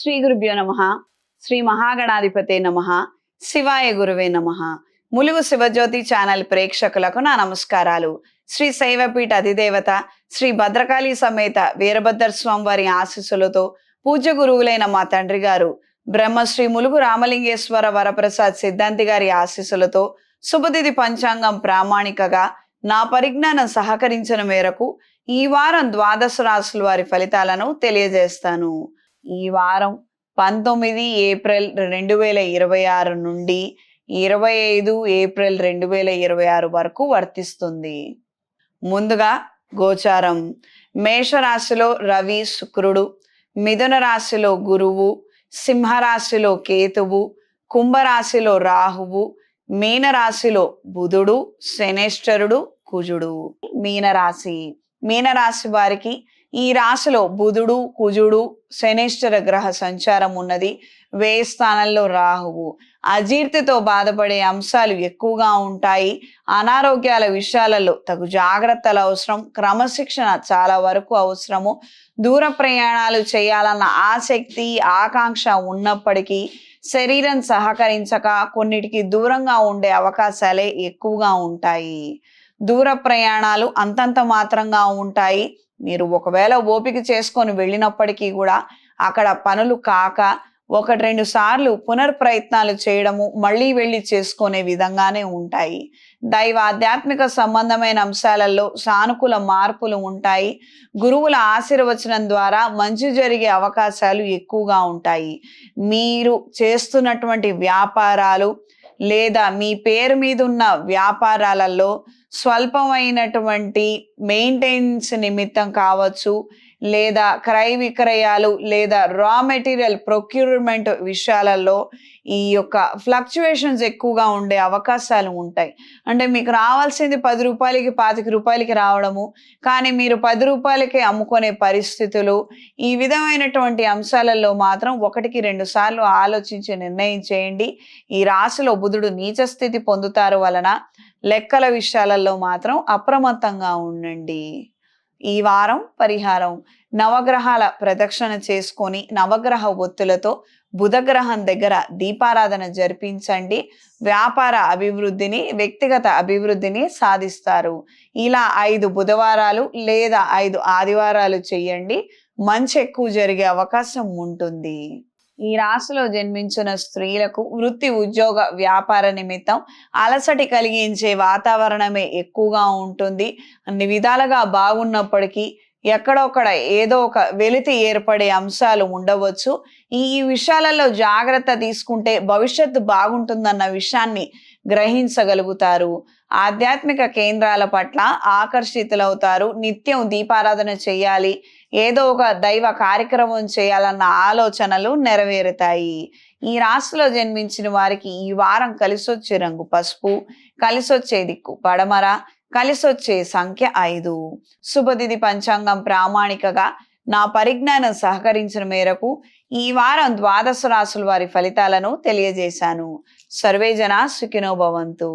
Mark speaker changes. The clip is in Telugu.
Speaker 1: శ్రీ గురుభ్యో నమః. శ్రీ మహాగణాధిపతే నమః. శివాయ గురువే నమః. ములుగు శివజ్యోతి ఛానల్ ప్రేక్షకులకు నా నమస్కారాలు. శ్రీ శైవపీఠ అధిదేవత శ్రీ భద్రకాళి సమేత వీరభద్ర స్వామి వారి ఆశీస్సులతో పూజ్య గురువులైన మా తండ్రి గారు బ్రహ్మశ్రీ ములుగు రామలింగేశ్వర వరప్రసాద్ సిద్ధాంతి గారి ఆశీస్సులతో శుభతిథి పంచాంగం ప్రామాణికగా నా పరిజ్ఞానం సహకరించిన మేరకు ఈ వారం ద్వాదశ రాశుల వారి ఫలితాలను తెలియజేస్తాను. ఈ వారం 19 ఏప్రిల్ 2026 నుండి 25 ఏప్రిల్ 2026 వరకు వర్తిస్తుంది. ముందుగా గోచారం. మేషరాశిలో రవి శుక్రుడు, మిథున రాశిలో గురువు, సింహరాశిలో కేతువు, కుంభరాశిలో రాహువు, మీనరాశిలో బుధుడు, శనేశ్వరుడు, కుజుడు. మీనరాశి వారికి ఈ రాశిలో బుధుడు, కుజుడు, శనేశ్వర గ్రహ సంచారం ఉన్నది. వ్యయ స్థానంలో రాహువు. అజీర్తితో బాధపడే అంశాలు ఎక్కువగా ఉంటాయి. అనారోగ్యాల విషయాలలో తగు జాగ్రత్తలు అవసరం. క్రమశిక్షణ చాలా వరకు అవసరము. దూర ప్రయాణాలు చేయాలన్న ఆసక్తి, ఆకాంక్ష ఉన్నప్పటికీ శరీరం సహకరించక కొన్నిటికి దూరంగా ఉండే అవకాశాలే ఎక్కువగా ఉంటాయి. దూర ప్రయాణాలు అంతంత మాత్రంగా ఉంటాయి. మీరు ఒకవేళ ఓపిక చేసుకొని వెళ్ళినప్పటికీ కూడా అక్కడ పనులు కాక 1-2 సార్లు పునర్ప్రయత్నాలు చేయడము, మళ్ళీ వెళ్ళి చేసుకునే విధంగానే ఉంటాయి. దైవ ఆధ్యాత్మిక సంబంధమైన అంశాలలో సానుకూల మార్పులు ఉంటాయి. గురువుల ఆశీర్వచనం ద్వారా మంచి జరిగే అవకాశాలు ఎక్కువగా ఉంటాయి. మీరు చేస్తున్నటువంటి వ్యాపారాలు లేదా మీ పేరు మీద ఉన్న వ్యాపారాలలో స్వల్పమైనటువంటి మెయింటెనెన్స్ నిమిత్తం కావచ్చు, లేదా క్రయ విక్రయాలు లేదా రా మెటీరియల్ ప్రొక్యూర్మెంట్ విషయాలలో ఈ యొక్క ఫ్లక్చువేషన్స్ ఎక్కువగా ఉండే అవకాశాలు ఉంటాయి. అంటే మీకు రావాల్సింది 10 రూపాయలకి 25 రూపాయలకి రావడము, కానీ మీరు 10 రూపాయలకే అమ్ముకునే పరిస్థితులు. ఈ విధమైనటువంటి అంశాలలో మాత్రం 1-2 సార్లు ఆలోచించి నిర్ణయం చేయండి. ఈ రాశిలో బుధుడు నీచ స్థితి పొందుతారు వలన లెక్కల విషయాలలో మాత్రం అప్రమత్తంగా ఉండండి. ఈ వారం పరిహారం. నవగ్రహాల ప్రదక్షిణ చేసుకొని నవగ్రహ ఒత్తులతో బుధగ్రహం దగ్గర దీపారాధన జరిపించండి. వ్యాపార అభివృద్ధిని, వ్యక్తిగత అభివృద్ధిని సాధిస్తారు. ఇలా 5 బుధవారాలు లేదా 5 ఆదివారాలు చేయండి. మంచి ఎక్కువ జరిగే అవకాశం ఉంటుంది. ఈ రాశిలో జన్మించిన స్త్రీలకు వృత్తి, ఉద్యోగ, వ్యాపార నిమిత్తం అలసటి కలిగించే వాతావరణమే ఎక్కువగా ఉంటుంది. అన్ని విధాలుగా బాగున్నప్పటికీ ఎక్కడొక్కడ ఏదో ఒక వెలితి ఏర్పడే అంశాలు ఉండవచ్చు. ఈ విషయాలలో జాగ్రత్త తీసుకుంటే భవిష్యత్తు బాగుంటుందన్న విషయాన్ని గ్రహించగలుగుతారు. ఆధ్యాత్మిక కేంద్రాల పట్ల ఆకర్షితులవుతారు. నిత్యం దీపారాధన చేయాలి, ఏదో ఒక దైవ కార్యక్రమం చేయాలన్న ఆలోచనలు నెరవేరుతాయి. ఈ రాశిలో జన్మించిన వారికి ఈ వారం కలిసొచ్చే రంగు పసుపు, కలిసొచ్చే దిక్కు పడమర, కలిసొచ్చే సంఖ్య 5. శుభతిథి పంచాంగం ప్రామాణికగా నా పరిజ్ఞానం సహకరించిన మేరకు ఈ వారం ద్వాదశ రాశుల వారి ఫలితాలను తెలియజేశాను. సర్వే జనా సుఖినో భవంతు.